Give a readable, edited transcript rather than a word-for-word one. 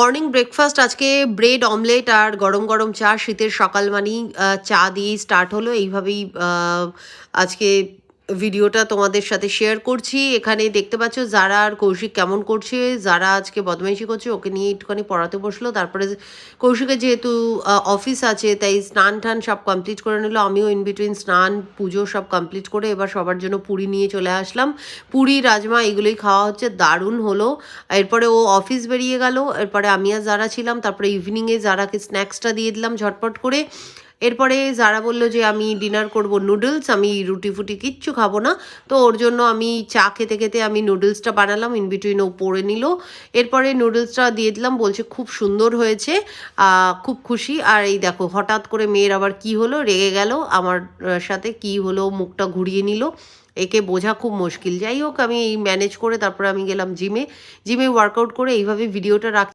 Morning breakfast আজকে bread omelette আর গরম গরম চা। শীতের সকাল মানেই চা দিয়েই স্টার্ট হলো। এইভাবেই আজকে ভিডিওটা তোমাদের সাথে শেয়ার করছি। এখানে দেখতে পাচ্ছ যারা আর কৌশিক কেমন করছে। যারা আজকে বদমাইশি করছে, ওকে নিয়ে একটুখানি পড়াতে বসলো। তারপরে কৌশিকের যেহেতু অফিস আছে, তাই স্নান টান সব কমপ্লিট করে নিল। আমিও ইন বিটুইন স্নান পুজো সব কমপ্লিট করে এবার সবার জন্য পুরি নিয়ে চলে আসলাম। পুরি রাজমা এগুলোই খাওয়া হচ্ছে, দারুণ হলো। এরপরে ও অফিস বেরিয়ে গেল। এরপরে আমি আর যারা ছিলাম। তারপরে ইভিনিংয়ে যারাকে স্ন্যাক্সটা দিয়ে দিলাম ঝটপট করে। এরপরে যারা বলল যে আমি ডিনার করব নুডলস, আমি রুটি ফুটি কিচ্ছু খাবো না। তো ওর জন্য আমি চা খেতে খেতে আমি নুডলসটা বানালাম। ইন বিটুইন ও পড়ে নিল। এরপরে নুডলসটা দিয়ে দিলাম, বলছে খুব সুন্দর হয়েছে, খুব খুশি। আর এই দেখো হঠাৎ করে মেয়ের আবার কি হলো, রেগে গেল আমার সাথে। কি হলো, মুখটা ঘুরিয়ে নিল। একে বোঝা খুব মুশকিল। যাই হোক, আমি ম্যানেজ করে তারপরে আমি গেলাম জিমে। জিমে ওয়ার্কআউট করে এইভাবে ভিডিওটা রাখ